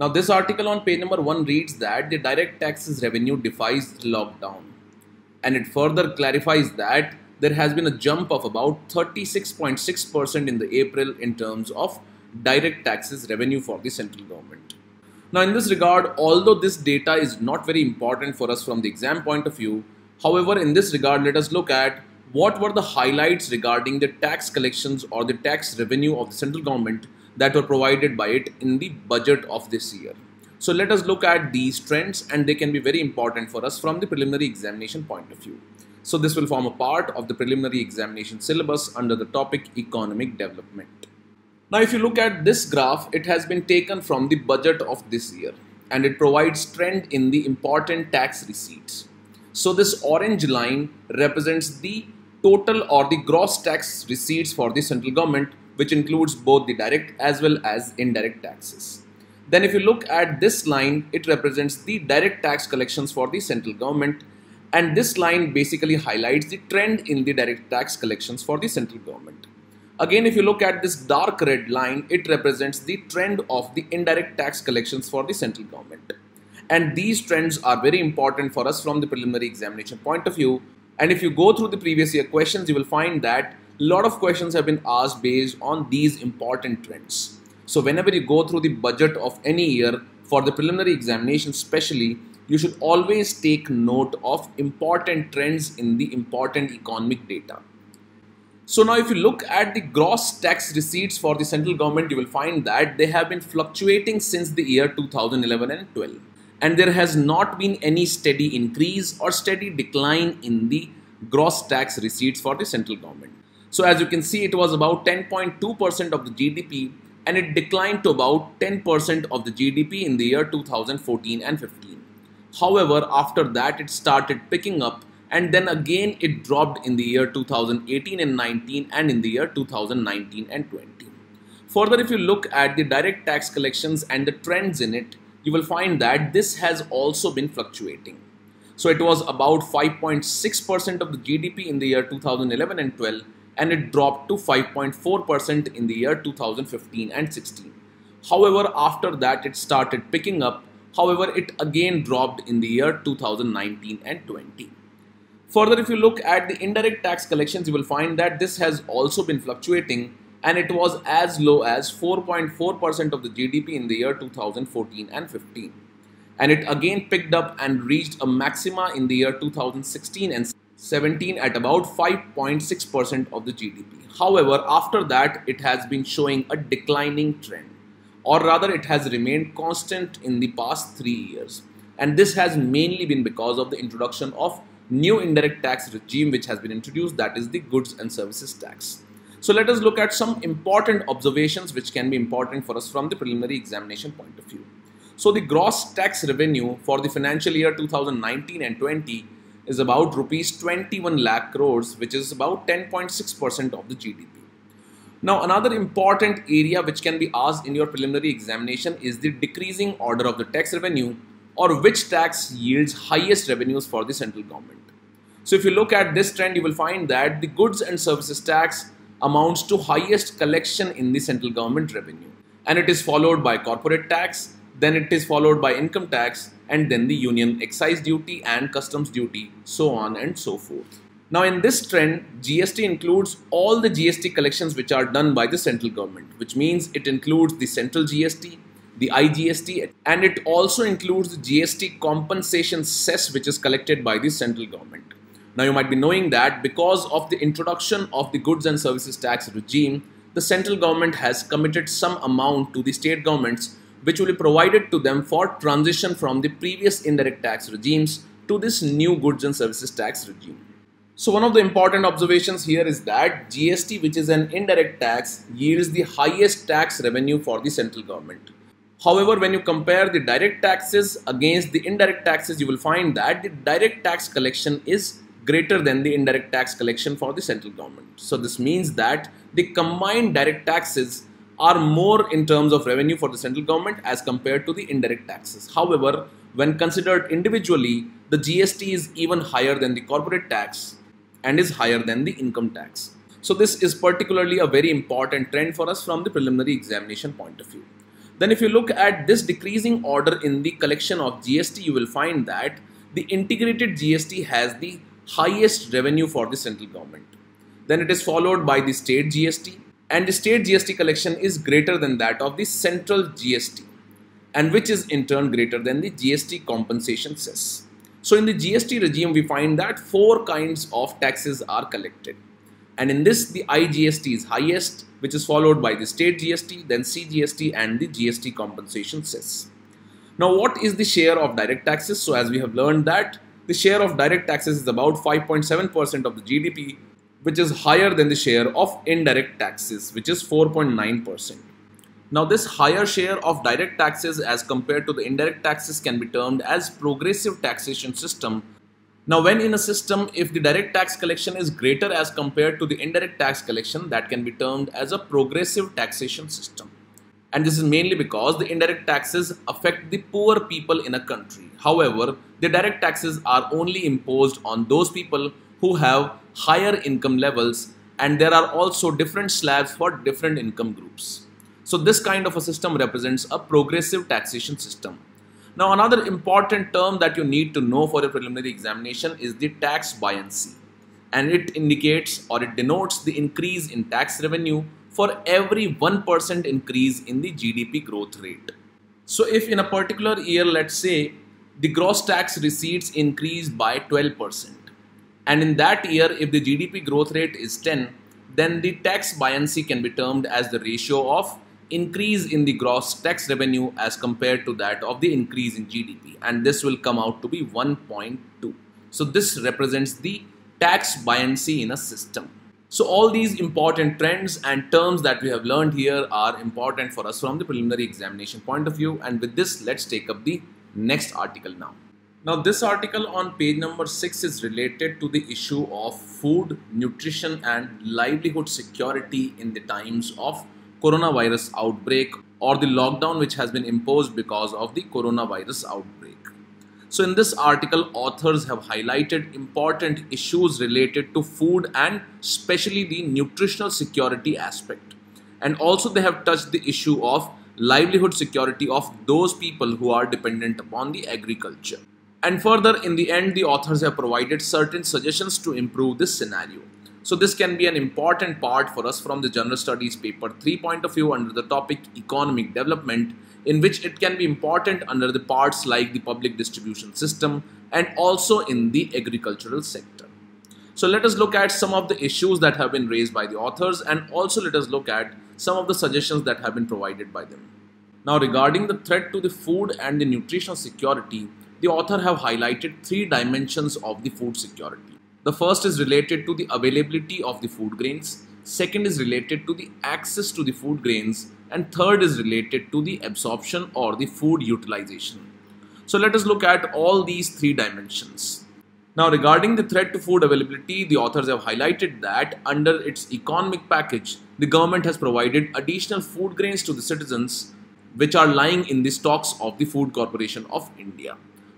Now this article on page number 1 reads that the direct taxes revenue defies lockdown, and it further clarifies that there has been a jump of about 36.6% in the April in terms of direct taxes revenue for the central government. Now in this regard, although this data is not very important for us from the exam point of view, however, in this regard, let us look at what were the highlights regarding the tax collections or the tax revenue of the central government that were provided by it in the budget of this year. So let us look at these trends, and they can be very important for us from the preliminary examination point of view. So this will form a part of the preliminary examination syllabus under the topic economic development. Now if you look at this graph, it has been taken from the budget of this year, and it provides trend in the important tax receipts. So this orange line represents the total or the gross tax receipts for the central government, which includes both the direct as well as indirect taxes. Then if you look at this line, it represents the direct tax collections for the central government, and this line basically highlights the trend in the direct tax collections for the central government. Again, if you look at this dark red line, it represents the trend of the indirect tax collections for the central government. And these trends are very important for us from the preliminary examination point of view. And if you go through the previous year questions, you will find that a lot of questions have been asked based on these important trends. So whenever you go through the budget of any year for the preliminary examination especially, you should always take note of important trends in the important economic data. So now if you look at the gross tax receipts for the central government, you will find that they have been fluctuating since the year 2011 and 12. And there has not been any steady increase or steady decline in the gross tax receipts for the central government. So as you can see, it was about 10.2% of the GDP, and it declined to about 10% of the GDP in the year 2014 and 15. However, after that it started picking up, and then again it dropped in the year 2018 and 19 and in the year 2019 and 20. Further, if you look at the direct tax collections and the trends in it, you will find that this has also been fluctuating. So it was about 5.6% of the GDP in the year 2011 and 12, and it dropped to 5.4% in the year 2015 and 16. However, after that it started picking up. However, it again dropped in the year 2019 and 20. Further, if you look at the indirect tax collections, you will find that this has also been fluctuating, and it was as low as 4.4% of the GDP in the year 2014 and 15. And it again picked up and reached a maxima in the year 2016 and 17 at about 5.6% of the GDP. However, after that, it has been showing a declining trend, or rather it has remained constant in the past 3 years. And this has mainly been because of the introduction of new indirect tax regime which has been introduced, that is the goods and services tax. So let us look at some important observations which can be important for us from the preliminary examination point of view. So the gross tax revenue for the financial year 2019 and 20 is about rupees 21 lakh crores, which is about 10.6% of the GDP. Now another important area which can be asked in your preliminary examination is the decreasing order of the tax revenue, or which tax yields highest revenues for the central government. So if you look at this trend, you will find that the goods and services tax amounts to highest collection in the central government revenue, and it is followed by corporate tax, then it is followed by income tax, and then the union excise duty and customs duty, so on and so forth. Now in this trend, GST includes all the GST collections which are done by the central government, which means it includes the central GST, the IGST, and it also includes the GST compensation cess which is collected by the central government. Now you might be knowing that because of the introduction of the goods and services tax regime, the central government has committed some amount to the state governments which will be provided to them for transition from the previous indirect tax regimes to this new goods and services tax regime. So one of the important observations here is that GST, which is an indirect tax, yields the highest tax revenue for the central government. However, when you compare the direct taxes against the indirect taxes, you will find that the direct tax collection is greater than the indirect tax collection for the central government. So this means that the combined direct taxes are more in terms of revenue for the central government as compared to the indirect taxes. However, when considered individually, the GST is even higher than the corporate tax and is higher than the income tax. So this is particularly a very important trend for us from the preliminary examination point of view. Then if you look at this decreasing order in the collection of GST, you will find that the integrated GST has the highest revenue for the central government. Then it is followed by the state GST, and the state GST collection is greater than that of the central GST, and which is in turn greater than the GST compensation cess. So in the GST regime, we find that 4 kinds of taxes are collected. And in this, the IGST is highest, which is followed by the state GST, then CGST and the GST compensation cess. Now, what is the share of direct taxes? So as we have learned that the share of direct taxes is about 5.7% of the GDP, which is higher than the share of indirect taxes, which is 4.9%. Now, this higher share of direct taxes as compared to the indirect taxes can be termed as progressive taxation system. Now, when in a system, if the direct tax collection is greater as compared to the indirect tax collection, that can be termed as a progressive taxation system. And this is mainly because the indirect taxes affect the poor people in a country. However, the direct taxes are only imposed on those people who have higher income levels, and there are also different slabs for different income groups. So this kind of a system represents a progressive taxation system. Now, another important term that you need to know for a preliminary examination is the tax buoyancy, and it indicates or it denotes the increase in tax revenue for every 1% increase in the GDP growth rate. So if in a particular year, let's say, the gross tax receipts increase by 12%, and in that year, if the GDP growth rate is 10, then the tax buoyancy can be termed as the ratio of increase in the gross tax revenue as compared to that of the increase in GDP, and this will come out to be 1.2. So this represents the tax buoyancy in a system. So all these important trends and terms that we have learned here are important for us from the preliminary examination point of view, and with this, let's take up the next article now. Now, this article on page number 6 is related to the issue of food, nutrition and livelihood security in the times of coronavirus outbreak or the lockdown which has been imposed because of the coronavirus outbreak. So in this article, authors have highlighted important issues related to food and especially the nutritional security aspect. And also they have touched the issue of livelihood security of those people who are dependent upon the agriculture. And further, in the end, the authors have provided certain suggestions to improve this scenario. So this can be an important part for us from the General Studies paper 3 point of view under the topic economic development, in which it can be important under the parts like the public distribution system and also in the agricultural sector. So let us look at some of the issues that have been raised by the authors, and also let us look at some of the suggestions that have been provided by them. Now, regarding the threat to the food and the nutritional security, the author have highlighted 3 dimensions of the food security. The first is related to the availability of the food grains, second is related to the access to the food grains, and third is related to the absorption or the food utilization. So let us look at all these 3 dimensions. Now, regarding the threat to food availability, the authors have highlighted that under its economic package, the government has provided additional food grains to the citizens which are lying in the stocks of the Food Corporation of India.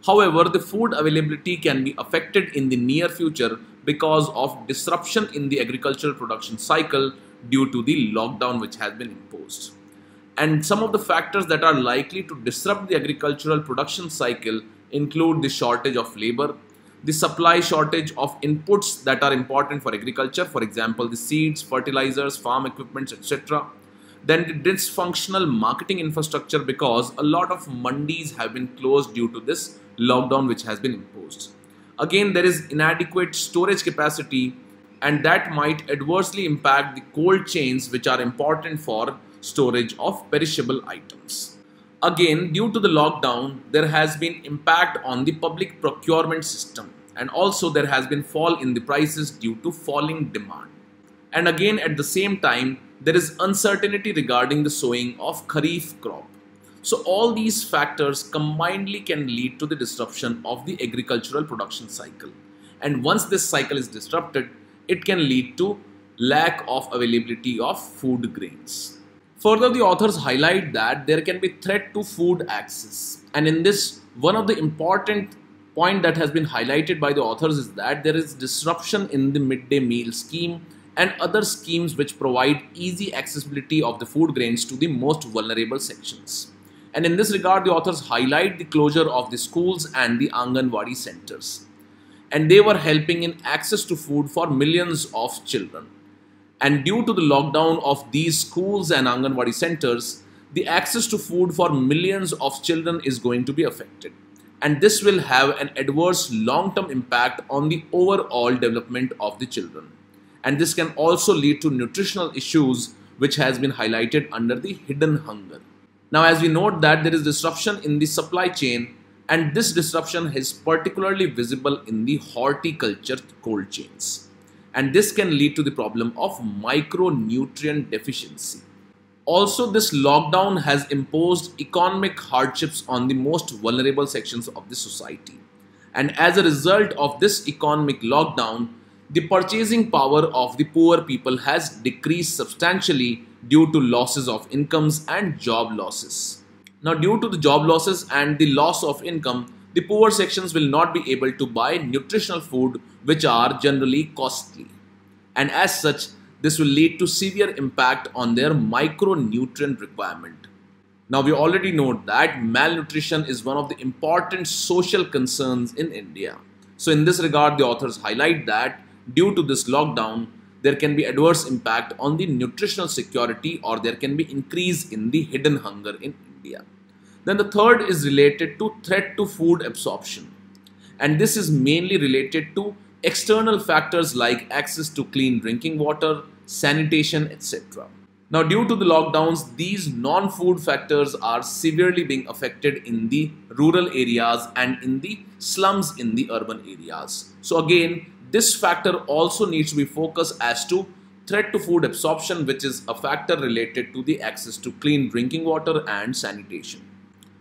However, the food availability can be affected in the near future because of disruption in the agricultural production cycle due to the lockdown which has been imposed. And some of the factors that are likely to disrupt the agricultural production cycle include the shortage of labor, the supply shortage of inputs that are important for agriculture, for example, the seeds, fertilizers, farm equipments, etc. Then the dysfunctional marketing infrastructure because a lot of mandis have been closed due to this lockdown which has been imposed. Again, there is inadequate storage capacity, and that might adversely impact the cold chains which are important for storage of perishable items. Again, due to the lockdown, there has been impact on the public procurement system, and also there has been fall in the prices due to falling demand. And again, at the same time, there is uncertainty regarding the sowing of Kharif crop. So all these factors combinedly can lead to the disruption of the agricultural production cycle. And once this cycle is disrupted, it can lead to lack of availability of food grains. Further, the authors highlight that there can be threat to food access. And in this, one of the important point that has been highlighted by the authors is that there is disruption in the midday meal scheme and other schemes which provide easy accessibility of the food grains to the most vulnerable sections. And in this regard, the authors highlight the closure of the schools and the Anganwadi centers. And they were helping in access to food for millions of children. And due to the lockdown of these schools and Anganwadi centers, the access to food for millions of children is going to be affected. And this will have an adverse long-term impact on the overall development of the children. And this can also lead to nutritional issues, which has been highlighted under the hidden hunger. Now, as we note that there is disruption in the supply chain, and this disruption is particularly visible in the horticulture cold chains. And this can lead to the problem of micronutrient deficiency. Also, this lockdown has imposed economic hardships on the most vulnerable sections of the society. And as a result of this economic lockdown, the purchasing power of the poor people has decreased substantially due to losses of incomes and job losses. Now, due to the job losses and the loss of income, the poor sections will not be able to buy nutritional food, which are generally costly. And as such, this will lead to severe impact on their micronutrient requirement. Now, we already know that malnutrition is one of the important social concerns in India. So in this regard, the authors highlight that due to this lockdown, there can be adverse impact on the nutritional security, or there can be increase in the hidden hunger in India. Then the third is related to threat to food absorption. And this is mainly related to external factors like access to clean drinking water, sanitation, etc. Now, due to the lockdowns, these non-food factors are severely being affected in the rural areas and in the slums in the urban areas. So again, this factor also needs to be focused as to threat to food absorption, which is a factor related to the access to clean drinking water and sanitation.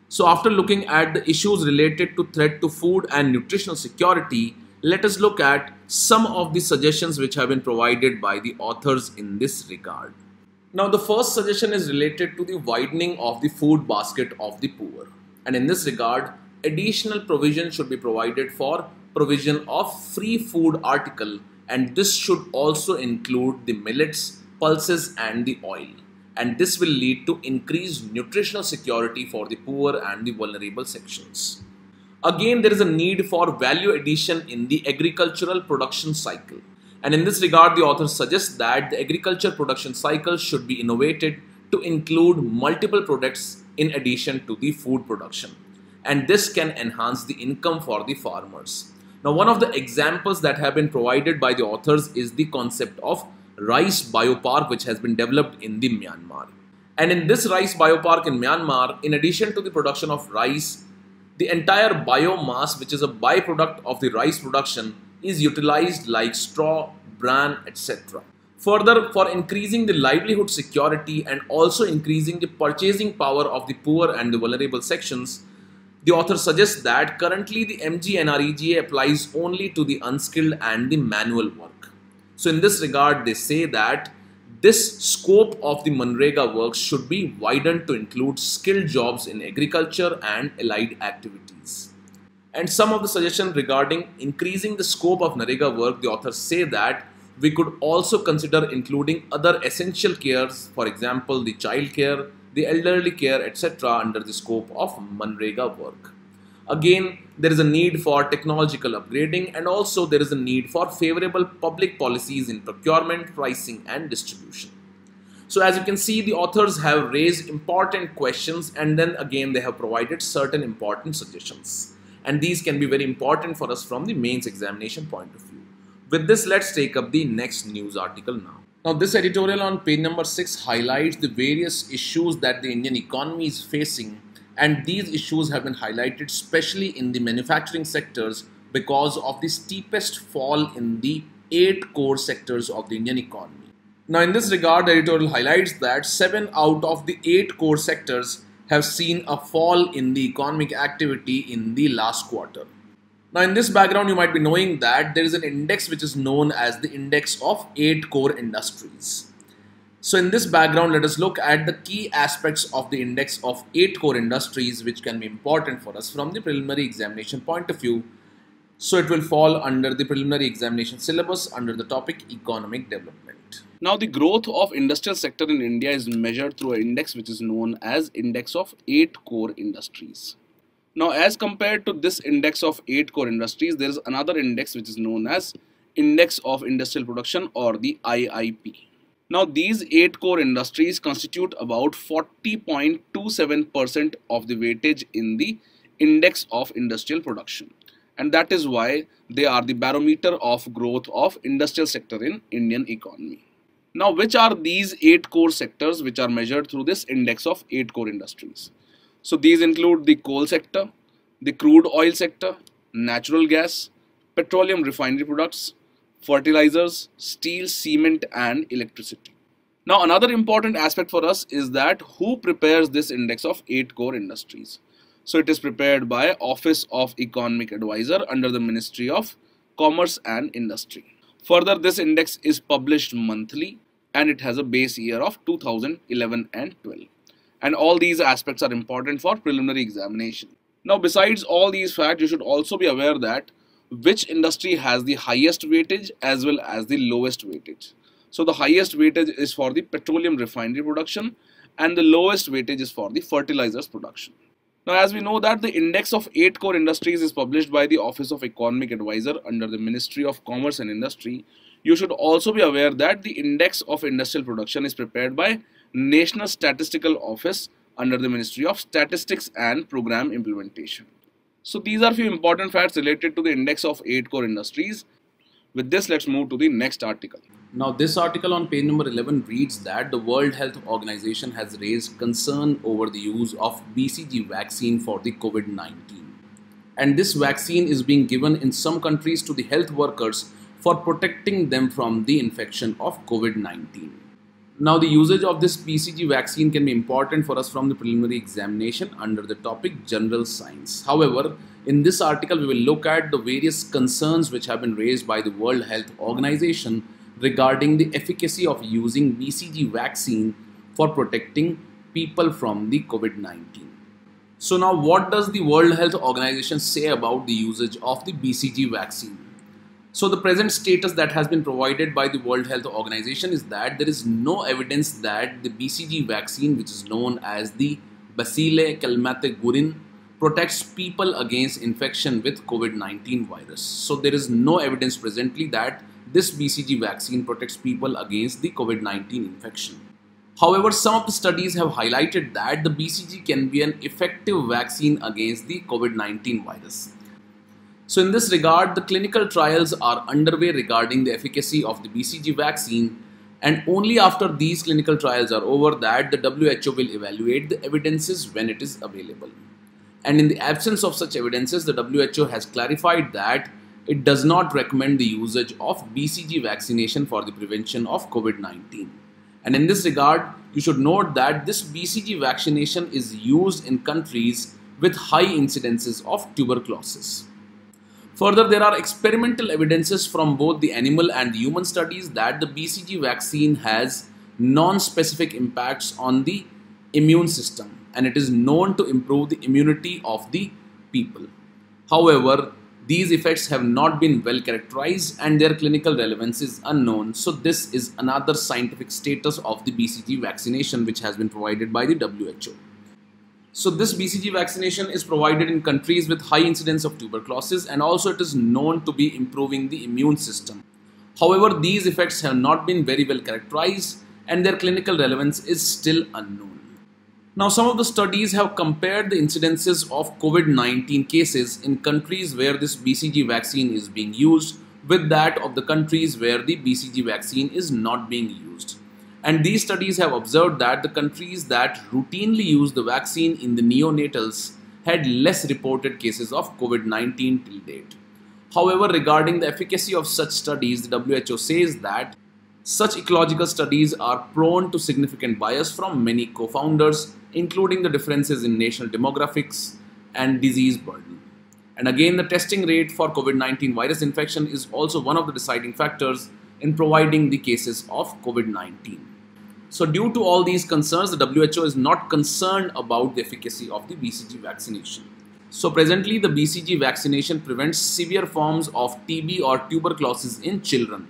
So after looking at the issues related to threat to food and nutritional security, let us look at some of the suggestions which have been provided by the authors in this regard. Now, the first suggestion is related to the widening of the food basket of the poor. And in this regard, additional provision should be provided for provision of free food article, and this should also include the millets, pulses and the oil. And this will lead to increased nutritional security for the poor and the vulnerable sections. Again, there is a need for value addition in the agricultural production cycle. And in this regard, the author suggests that the agriculture production cycle should be innovated to include multiple products in addition to the food production. And this can enhance the income for the farmers. Now, one of the examples that have been provided by the authors is the concept of rice biopark, which has been developed in the Myanmar. And in this rice biopark in Myanmar, in addition to the production of rice, the entire biomass, which is a byproduct of the rice production, is utilized like straw, bran, etc. Further, for increasing the livelihood security and also increasing the purchasing power of the poor and the vulnerable sections, the author suggests that currently the MGNREGA applies only to the unskilled and the manual work. So in this regard, they say that this scope of the Manrega works should be widened to include skilled jobs in agriculture and allied activities. And some of the suggestions regarding increasing the scope of Narega work, the authors say that we could also consider including other essential cares, for example, the child care, the elderly care, etc. under the scope of Manrega work. Again, there is a need for technological upgrading, and also there is a need for favorable public policies in procurement, pricing and distribution. So as you can see, the authors have raised important questions, and then again they have provided certain important suggestions. And these can be very important for us from the mains examination point of view. With this, let's take up the next news article now. Now, this editorial on page number 6 highlights the various issues that the Indian economy is facing, and these issues have been highlighted especially in the manufacturing sectors because of the steepest fall in the 8 core sectors of the Indian economy. Now, in this regard, the editorial highlights that 7 out of the 8 core sectors have seen a fall in the economic activity in the last quarter. Now, in this background, you might be knowing that there is an index which is known as the index of 8 core industries. So in this background, let us look at the key aspects of the index of 8 core industries, which can be important for us from the preliminary examination point of view. So it will fall under the preliminary examination syllabus under the topic economic development. Now the growth of industrial sector in India is measured through an index which is known as index of 8 core industries. Now as compared to this index of 8 core industries, there is another index which is known as index of industrial production or the IIP. Now these 8 core industries constitute about 40.27% of the weightage in the index of industrial production, and that is why they are the barometer of growth of industrial sector in Indian economy. Now which are these 8 core sectors which are measured through this index of 8 core industries? So these include the coal sector, the crude oil sector, natural gas, petroleum refinery products, fertilizers, steel, cement and electricity. Now another important aspect for us is that who prepares this index of 8 core industries. So it is prepared by Office of Economic Advisor under the Ministry of Commerce and Industry. Further, this index is published monthly and it has a base year of 2011 and 12. And all these aspects are important for preliminary examination. Now besides all these facts, you should also be aware that which industry has the highest weightage as well as the lowest weightage. So the highest weightage is for the petroleum refinery production and the lowest weightage is for the fertilizers production. Now as we know that the index of 8 core industries is published by the Office of Economic Advisor under the Ministry of Commerce and Industry, you should also be aware that the index of industrial production is prepared by National Statistical Office under the Ministry of Statistics and Program Implementation. So these are few important facts related to the index of 8 core industries. With this, let's move to the next article. Now this article on page number 11 reads that the World Health Organization has raised concern over the use of BCG vaccine for the COVID-19. And this vaccine is being given in some countries to the health workers for protecting them from the infection of COVID-19. Now the usage of this BCG vaccine can be important for us from the preliminary examination under the topic General Science. However, in this article we will look at the various concerns which have been raised by the World Health Organization regarding the efficacy of using BCG vaccine for protecting people from the COVID-19. So now what does the World Health Organization say about the usage of the BCG vaccine? So the present status that has been provided by the World Health Organization is that there is no evidence that the BCG vaccine, which is known as the Bacille calmette-guerin, protects people against infection with COVID-19 virus. So there is no evidence presently that this BCG vaccine protects people against the COVID-19 infection. However, some of the studies have highlighted that the BCG can be an effective vaccine against the COVID-19 virus. So in this regard, the clinical trials are underway regarding the efficacy of the BCG vaccine, and only after these clinical trials are over that the WHO will evaluate the evidences when it is available. And in the absence of such evidences, the WHO has clarified that it does not recommend the usage of BCG vaccination for the prevention of COVID-19. And in this regard, you should note that this BCG vaccination is used in countries with high incidences of tuberculosis. Further, there are experimental evidences from both the animal and the human studies that the BCG vaccine has non-specific impacts on the immune system, and it is known to improve the immunity of the people. However, these effects have not been well characterized and their clinical relevance is unknown. So this is another scientific status of the BCG vaccination which has been provided by the WHO. So this BCG vaccination is provided in countries with high incidence of tuberculosis, and also it is known to be improving the immune system. However, these effects have not been very well characterized and their clinical relevance is still unknown. Now, some of the studies have compared the incidences of COVID-19 cases in countries where this BCG vaccine is being used with that of the countries where the BCG vaccine is not being used. And these studies have observed that the countries that routinely use the vaccine in the neonatals had less reported cases of COVID-19 till date. However, regarding the efficacy of such studies, the WHO says that such ecological studies are prone to significant bias from many co-founders, including the differences in national demographics and disease burden. And again, the testing rate for COVID-19 virus infection is also one of the deciding factors in providing the cases of COVID-19. So due to all these concerns, the WHO is not concerned about the efficacy of the BCG vaccination. So presently the BCG vaccination prevents severe forms of TB or tuberculosis in children.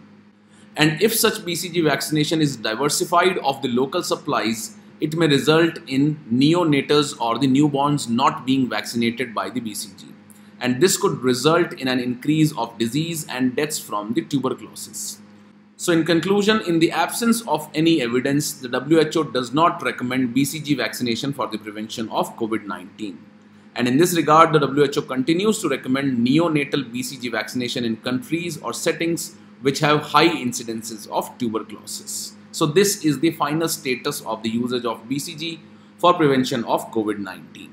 And if such BCG vaccination is diversified of the local supplies, it may result in neonatals or the newborns not being vaccinated by the BCG. And this could result in an increase of disease and deaths from the tuberculosis. So in conclusion, in the absence of any evidence, the WHO does not recommend BCG vaccination for the prevention of COVID-19. And in this regard, the WHO continues to recommend neonatal BCG vaccination in countries or settings which have high incidences of tuberculosis. So this is the final status of the usage of BCG for prevention of COVID-19.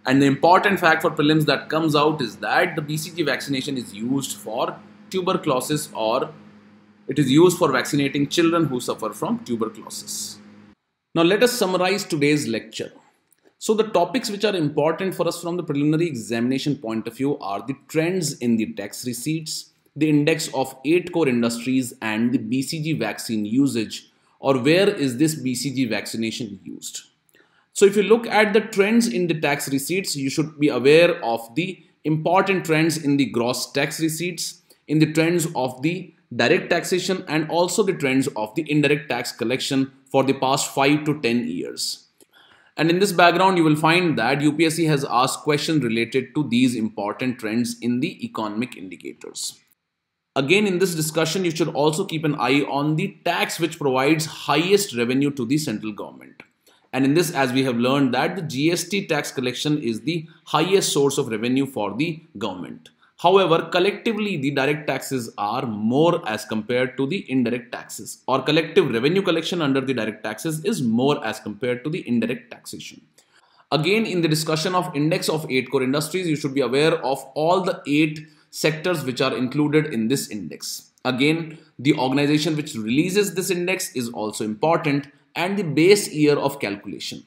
And the important fact for prelims that comes out is that the BCG vaccination is used for tuberculosis, or it is used for vaccinating children who suffer from tuberculosis. Now let us summarize today's lecture. So the topics which are important for us from the preliminary examination point of view are the trends in the tax receipts, the index of 8 core industries, and the BCG vaccine usage, or where is this BCG vaccination used. So if you look at the trends in the tax receipts, you should be aware of the important trends in the gross tax receipts, in the trends of the direct taxation, and also the trends of the indirect tax collection for the past 5 to 10 years. And in this background, you will find that UPSC has asked questions related to these important trends in the economic indicators. Again, in this discussion, you should also keep an eye on the tax which provides highest revenue to the central government. And in this, as we have learned, that the GST tax collection is the highest source of revenue for the government. However, collectively, the direct taxes are more as compared to the indirect taxes, or collective revenue collection under the direct taxes is more as compared to the indirect taxation. Again, in the discussion of index of 8 core industries, you should be aware of all the 8 sectors which are included in this index. Again, the organization which releases this index is also important, and the base year of calculation.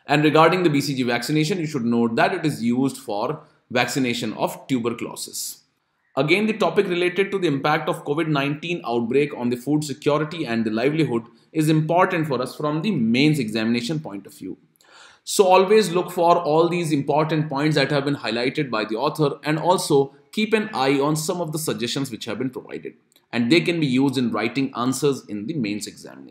And regarding the BCG vaccination, you should note that it is used for vaccination of tuberculosis. Again, the topic related to the impact of COVID-19 outbreak on the food security and the livelihood is important for us from the mains examination point of view. So always look for all these important points that have been highlighted by the author, and also keep an eye on some of the suggestions which have been provided, and they can be used in writing answers in the mains examination.